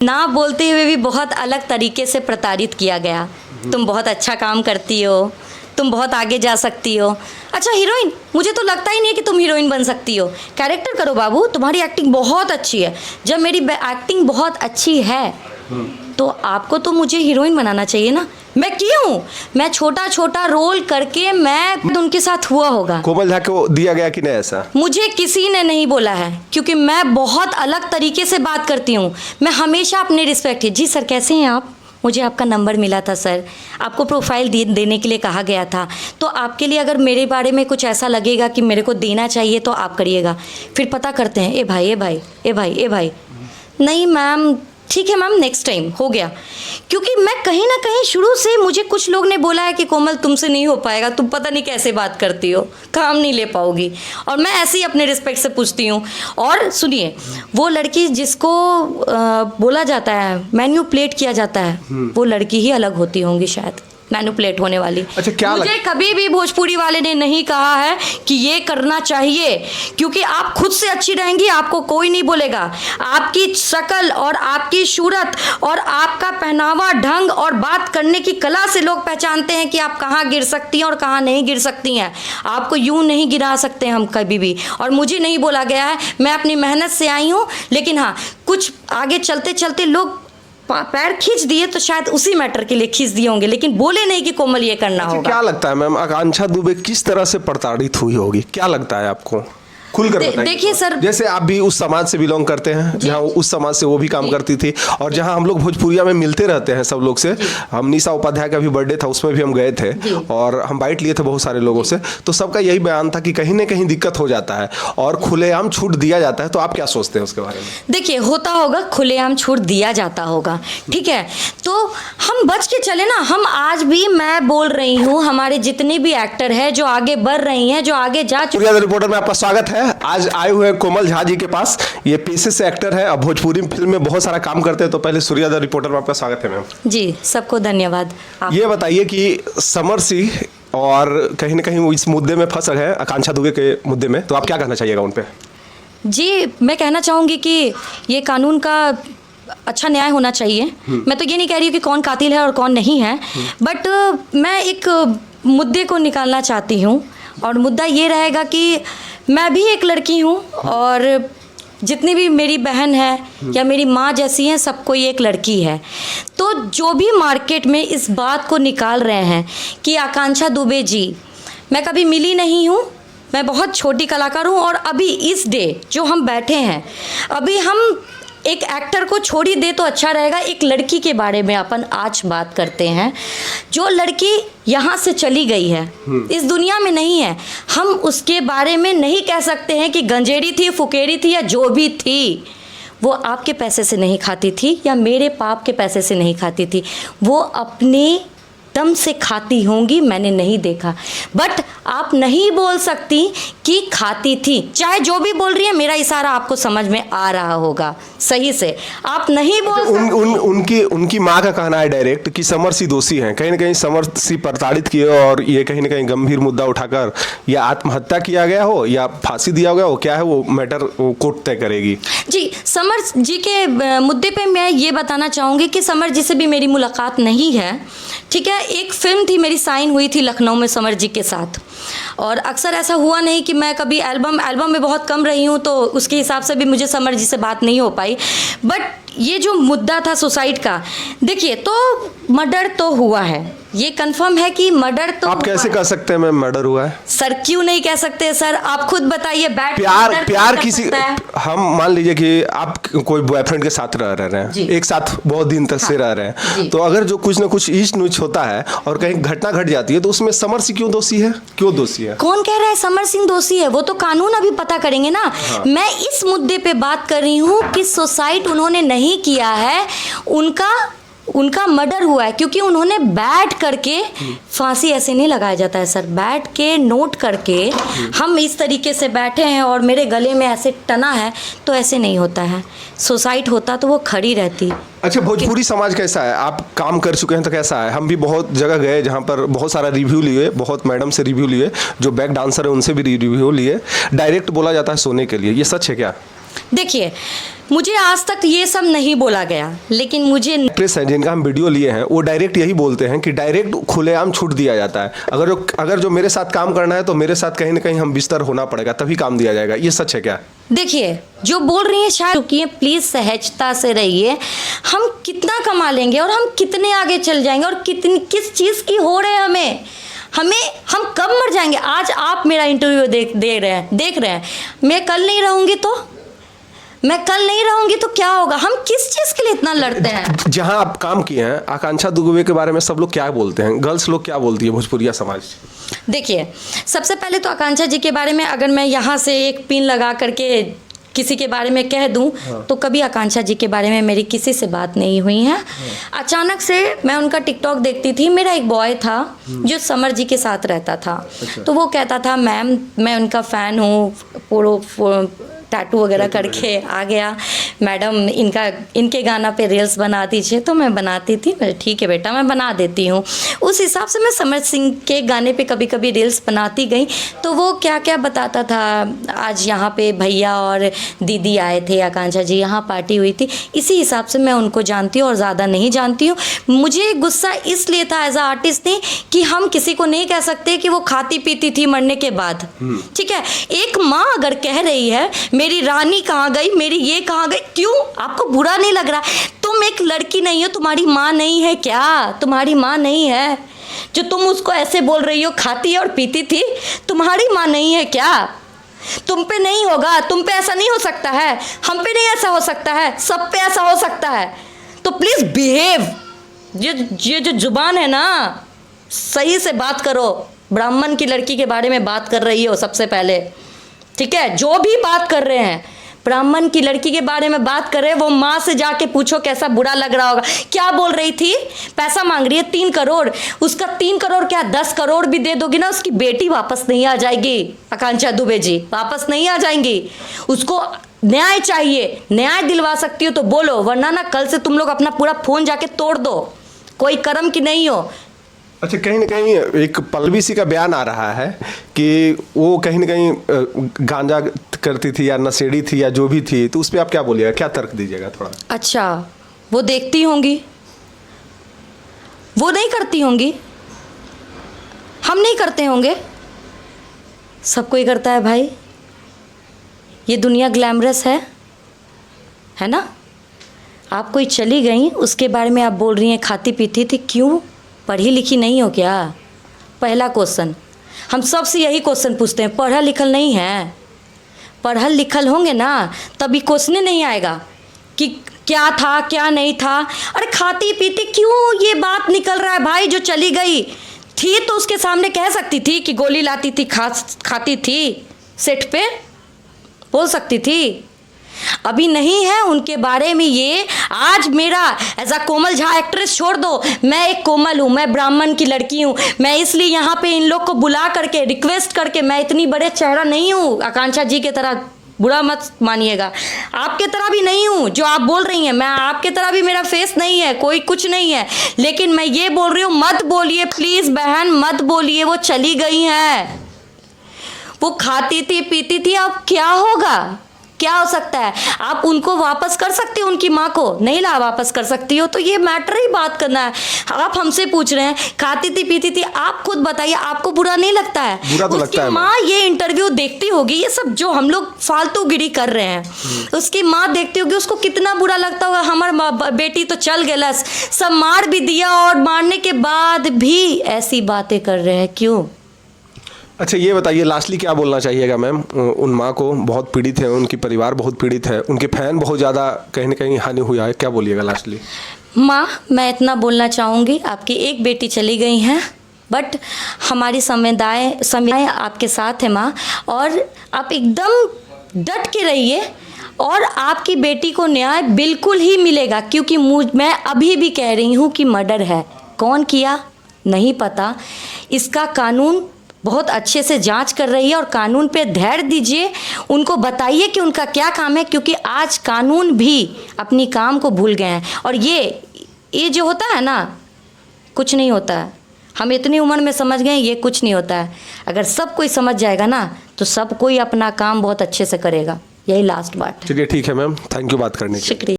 ना बोलते हुए भी बहुत अलग तरीके से प्रताड़ित किया गया। तुम बहुत अच्छा काम करती हो, तुम बहुत आगे जा सकती हो। अच्छा हीरोइन, मुझे तो लगता ही नहीं है कि तुम हीरोइन बन सकती हो। कैरेक्टर करो बाबू, तुम्हारी एक्टिंग बहुत अच्छी है। जब मेरी एक्टिंग बहुत अच्छी है तो आपको तो मुझे हीरोइन बनाना चाहिए ना। मैं की हूँ, मैं छोटा छोटा रोल करके मैं उनके साथ हुआ होगा। कोमल झा को दिया गया कि नहीं ऐसा? मुझे किसी ने नहीं बोला है, क्योंकि मैं बहुत अलग तरीके से बात करती हूँ। मैं हमेशा अपने रिस्पेक्ट है। जी सर, कैसे हैं आप? मुझे आपका नंबर मिला था सर, आपको प्रोफाइल देने के लिए कहा गया था। तो आपके लिए अगर मेरे बारे में कुछ ऐसा लगेगा कि मेरे को देना चाहिए तो आप करिएगा। फिर पता करते हैं, ए भाई ए भाई ए भाई ए भाई, नहीं मैम ठीक है मैम, नेक्स्ट टाइम हो गया। क्योंकि मैं कहीं ना कहीं शुरू से, मुझे कुछ लोग ने बोला है कि कोमल तुमसे नहीं हो पाएगा, तुम पता नहीं कैसे बात करती हो, काम नहीं ले पाओगी। और मैं ऐसे ही अपने रिस्पेक्ट से पूछती हूँ। और सुनिए, वो लड़की जिसको बोला जाता है, मैन्युपुलेट किया जाता है, वो लड़की ही अलग होती होंगी शायद, मैन्युपुलेट होने वाली। अच्छा, क्या मुझे कभी भी भोजपुरी वाले ने नहीं कहा है कि ये करना चाहिए, क्योंकि आप खुद से अच्छी रहेंगी, आपको कोई नहीं बोलेगा। आपकी शक्ल और आपकी सूरत और आपका पहनावा, ढंग और बात करने की कला से लोग पहचानते हैं कि आप कहाँ गिर सकती हैं और कहाँ नहीं गिर सकती हैं। आपको यूं नहीं गिरा सकते हम कभी भी, और मुझे नहीं बोला गया है। मैं अपनी मेहनत से आई हूँ, लेकिन हाँ, कुछ आगे चलते चलते लोग पैर खींच दिए तो शायद उसी मैटर के लिए खींच दिए होंगे, लेकिन बोले नहीं कि कोमल ये करना होगा। क्या लगता है मैम, आकांक्षा दुबे किस तरह से प्रताड़ित हुई होगी? क्या लगता है आपको? खुलकर बताइए। देखिए सर, जैसे आप भी उस समाज से बिलोंग करते हैं जहाँ उस समाज से वो भी काम करती थी, और जहाँ हम लोग भोजपुरिया में मिलते रहते हैं सब लोग से। हम निशा उपाध्याय का भी बर्थडे था, उसमें भी हम गए थे और हम बाइट लिए थे बहुत सारे लोगों से। तो सबका यही बयान था कि कहीं ना कहीं दिक्कत हो जाता है और खुलेआम छूट दिया जाता है। तो आप क्या सोचते हैं उसके बारे में? देखिए, होता होगा, खुलेआम छूट दिया जाता होगा, ठीक है, तो हम बच के चले ना। हम आज भी, मैं बोल रही हूँ, हमारे जितने भी एक्टर हैं जो आगे बढ़ रही हैं, जो आगे जा चुके। सूर्या द रिपोर्टर में आपका स्वागत है। आज आए हुए कोमल झा जी के पास। ये पेशे से एक्टर है, अब भोजपुरी फिल्म में बहुत सारा काम करते हैं। तो पहले सूर्या द रिपोर्टर में आपका स्वागत है मैम। जी, सबको धन्यवाद। ये बताइए कि समर सिंह और कहीं ना कहीं वो इस मुद्दे में फंस गए, आकांक्षा दुबे के मुद्दे में, तो आप क्या कहना चाहिएगा उन पे? जी, मैं कहना चाहूँगी कि ये कानून का अच्छा न्याय होना चाहिए। मैं तो ये नहीं कह रही हूँ कि कौन कातिल है और कौन नहीं है, बट मैं एक मुद्दे को निकालना चाहती हूँ। और मुद्दा ये रहेगा कि मैं भी एक लड़की हूँ, और जितनी भी मेरी बहन है या मेरी माँ जैसी हैं, सबको ये एक लड़की है। तो जो भी मार्केट में इस बात को निकाल रहे हैं कि आकांक्षा दुबे जी, मैं कभी मिली नहीं हूँ, मैं बहुत छोटी कलाकार हूँ। और अभी इस डे जो हम बैठे हैं, अभी हम एक एक्टर को छोड़ ही दे तो अच्छा रहेगा। एक लड़की के बारे में अपन आज बात करते हैं, जो लड़की यहाँ से चली गई है, इस दुनिया में नहीं है। हम उसके बारे में नहीं कह सकते हैं कि गंजेड़ी थी, फुकेरी थी, या जो भी थी। वो आपके पैसे से नहीं खाती थी या मेरे बाप के पैसे से नहीं खाती थी, वो अपने दम से खाती होंगी, मैंने नहीं देखा। बट आप नहीं बोल सकती कि खाती थी। चाहे जो भी बोल रही है, मेरा इशारा आपको समझ में आ रहा होगा सही से। आप नहीं बोल सकते। उनकी माँ का कहना है डायरेक्ट कि समर सिंह दोषी हैं। कहीं ना कहीं समर सिंह प्रताड़ित किए, और ये कहीं ना कहीं गंभीर मुद्दा उठाकर या आत्महत्या किया गया हो या फांसी दिया गया हो, क्या है वो मैटर कोर्ट तय करेगी। जी, समर जी के मुद्दे पे मैं ये बताना चाहूँगी कि समर जी से भी मेरी मुलाकात नहीं है, ठीक है। एक फिल्म थी मेरी, साइन हुई थी लखनऊ में समर जी के साथ, और अक्सर ऐसा हुआ नहीं कि मैं कभी एल्बम में बहुत कम रही हूँ, तो उसके हिसाब से भी मुझे समर जी से बात नहीं हो पाई। बट ये जो मुद्दा था सुसाइड का, देखिए, तो मर्डर तो हुआ है, ये कंफर्म है कि मर्डर तो आप कैसे कह सकते हैं मैम मर्डर हुआ है? सर क्यों नहीं कह सकते सर, आप खुद बताइए। प्यार किसी, हम मान लीजिए कि आप कोई बॉयफ्रेंड के साथ रह रहे हैं, एक साथ बहुत दिन तक से रह रहे हैं, तो अगर जो कुछ ना कुछ ईच नुच होता है और कहीं घटना घट जाती है, तो उसमें समर सिंह क्यों दोषी है? क्यों दोषी है? कौन कह रहा है समर सिंह दोषी है? वो तो कानून अभी पता करेंगे ना। हाँ। मैं इस मुद्दे पे बात कर रही हूँ कि सुसाइड उन्होंने नहीं किया है, उनका मर्डर हुआ है, क्योंकि उन्होंने बैठ करके, फांसी ऐसे नहीं लगाया जाता है सर, बैठ के नोट करके, हम इस तरीके से बैठे हैं और मेरे गले में ऐसे टना है, तो ऐसे नहीं होता है। सुसाइड होता तो वो खड़ी रहती। अच्छा, भोजपुरी समाज कैसा है? आप काम कर चुके हैं तो कैसा है? हम भी बहुत जगह गए जहाँ पर बहुत सारा रिव्यू लिए, बहुत मैडम से रिव्यू लिए, जो बैक डांसर है उनसे भी रिव्यू लिए। डायरेक्ट बोला जाता है सोने के लिए, ये सच है क्या? देखिए, मुझे आज तक ये सब नहीं बोला गया, लेकिन मुझे एक्ट्रेस हैं जिनका हम वीडियो लिए हैं, वो डायरेक्ट यही बोलते हैं कि डायरेक्ट खुलेआम छूट दिया जाता है। अगर जो मेरे साथ काम करना है तो मेरे साथ कहीं ना कहीं हम बिस्तर होना पड़ेगा, तभी काम दिया जाएगा। ये सच है क्या? देखिए, जो बोल रही हैं शायद रुकिए, प्लीज़ सहजता से रहिए। हम कितना कमा लेंगे और हम कितने आगे चल जाएंगे और किस चीज़ की हो रहे हैं हम कब मर जाएंगे। आज आप मेरा इंटरव्यू देख रहे हैं, मैं कल नहीं रहूंगी तो क्या होगा। हम किस चीज़ के लिए इतना लड़ते हैं। जहां आप काम किए हैं, आकांक्षा दुबे के बारे में सब लोग क्या बोलते हैं, गर्ल्स लोग क्या बोलती है भोजपुरिया समाज? देखिए, सबसे पहले तो आकांक्षा जी के बारे में अगर मैं यहाँ से एक पिन लगा करके किसी के बारे में कह दूं, तो कभी आकांक्षा जी के बारे में मेरी किसी से बात नहीं हुई है। अचानक से मैं उनका टिकटॉक देखती थी। मेरा एक बॉय था जो समर जी के साथ रहता था। तो वो कहता था, मैम मैं उनका फ़ैन हूँ, टैटू वगैरह करके आ गया, मैडम इनके गाना पे रील्स बना दीजिए। तो मैं बनाती थी, मैं ठीक है बेटा मैं बना देती हूँ। उस हिसाब से मैं समर सिंह के गाने पे कभी कभी रील्स बनाती गई। तो वो क्या क्या बताता था, आज यहाँ पे भैया और दीदी आए थे, आकांक्षा जी यहाँ पार्टी हुई थी। इसी हिसाब से मैं उनको जानती हूँ और ज़्यादा नहीं जानती हूँ। मुझे गुस्सा इसलिए था एज अ आर्टिस्ट ने कि हम किसी को नहीं कह सकते कि वो खाती पीती थी मरने के बाद, ठीक है। एक माँ अगर कह रही है मेरी रानी कहाँ गई, मेरी ये कहाँ गई, क्यों आपको बुरा नहीं लग रहा? तुम एक लड़की नहीं हो, तुम्हारी माँ नहीं है क्या? तुम्हारी माँ नहीं है जो तुम उसको ऐसे बोल रही हो, खाती और पीती थी? तुम्हारी माँ नहीं है क्या? तुम पे नहीं होगा, तुम पे ऐसा नहीं हो सकता है, हम पे नहीं ऐसा हो सकता है, सब पे ऐसा हो सकता है। तो प्लीज बिहेव। ये जो जुबान है ना, सही से बात करो। ब्राह्मण की लड़की के बारे में बात कर रही हो सबसे पहले, ठीक है। जो भी बात कर रहे हैं, ब्राह्मण की लड़की के बारे में बात कर रहे हैं, वो माँ से जाके पूछो कैसा बुरा लग रहा होगा। क्या बोल रही थी? पैसा मांग रही है 3 करोड़। उसका 3 करोड़ क्या 10 करोड़ भी दे दोगी ना, उसकी बेटी वापस नहीं आ जाएगी। आकांक्षा दुबे जी वापस नहीं आ जाएंगी। उसको न्याय चाहिए, न्याय दिलवा सकती हो तो बोलो, वरना ना कल से तुम लोग अपना पूरा फोन जाके तोड़ दो। कोई कर्म की नहीं हो। अच्छा, कहीं ना कहीं एक पल्लवी सी का बयान आ रहा है कि वो कहीं ना कहीं गांजा करती थी या नशेड़ी थी या जो भी थी, तो उस पर आप क्या बोलिएगा, क्या तर्क दीजिएगा थोड़ा? अच्छा, वो देखती होंगी, वो नहीं करती होंगी, हम नहीं करते होंगे, सब कोई करता है भाई। ये दुनिया ग्लैमरस है ना। आप कोई चली गई, उसके बारे में आप बोल रही हैं खाती पीती थी। क्यों? पढ़ी लिखी नहीं हो क्या? पहला क्वेश्चन हम सबसे यही क्वेश्चन पूछते हैं, पढ़ा लिखल नहीं है? पढ़ल लिखल होंगे ना, तभी क्वेश्चन नहीं आएगा कि क्या था क्या नहीं था। अरे खाती पीती क्यों ये बात निकल रहा है भाई? जो चली गई थी तो उसके सामने कह सकती थी कि गोली लाती थी, खाती थी, सेट पे बोल सकती थी। अभी नहीं है उनके बारे में ये। आज मेरा as a Komal Jha actress छोड़ दो, मैं एक कोमल हूँ, मैं ब्राह्मण की लड़की हूँ। मैं इसलिए यहाँ पे इन लोग को बुला करके रिक्वेस्ट करके, मैं इतनी बड़े चेहरा नहीं हूँ आकांक्षा जी के तरह, बुरा मत मानिएगा। आपके तरह भी नहीं हूँ जो आप बोल रही हैं, मैं आपके तरह भी, मेरा फेस नहीं है, कोई कुछ नहीं है। लेकिन मैं ये बोल रही हूँ, मत बोलिए प्लीज़ बहन, मत बोलिए। वो चली गई हैं, वो खाती थी पीती थी, अब क्या होगा? क्या हो सकता है? आप उनको वापस कर सकते हो, उनकी माँ को नहीं ला वापस कर सकती हो, तो ये मैटर ही बात करना है। आप हमसे पूछ रहे हैं खाती थी पीती थी, आप खुद बताइए, आपको बुरा नहीं लगता है? बुरा तो लगता है। माँ ये इंटरव्यू देखती होगी, ये सब जो हम लोग फालतूगिरी कर रहे हैं, उसकी माँ देखती होगी, उसको कितना बुरा लगता होगा। हमार बेटी तो चल गलस, सब मार भी दिया और मारने के बाद भी ऐसी बातें कर रहे हैं, क्यों? अच्छा, ये बताइए लास्टली क्या बोलना चाहिएगा मैम उन माँ को? बहुत पीड़ित है, उनकी परिवार बहुत पीड़ित है, उनके फैन बहुत ज़्यादा कहीं ना कहीं हानि हुआ है, क्या बोलिएगा लास्टली? माँ, मैं इतना बोलना चाहूँगी, आपकी एक बेटी चली गई हैं, बट हमारी संवेदनाएं आपके साथ है माँ, और आप एकदम डट के रहिए और आपकी बेटी को न्याय बिल्कुल ही मिलेगा। क्योंकि मैं अभी भी कह रही हूँ कि मर्डर है, कौन किया नहीं पता, इसका कानून बहुत अच्छे से जांच कर रही है और कानून पे धैर्य दीजिए, उनको बताइए कि उनका क्या काम है। क्योंकि आज कानून भी अपनी काम को भूल गए हैं, और ये जो होता है ना, कुछ नहीं होता है। हम इतनी उम्र में समझ गए ये कुछ नहीं होता है। अगर सब कोई समझ जाएगा ना, तो सब कोई अपना काम बहुत अच्छे से करेगा, यही लास्ट बात है। चलिए ठीक है मैम, थैंक यू बात करने के लिए। शुक्रिया।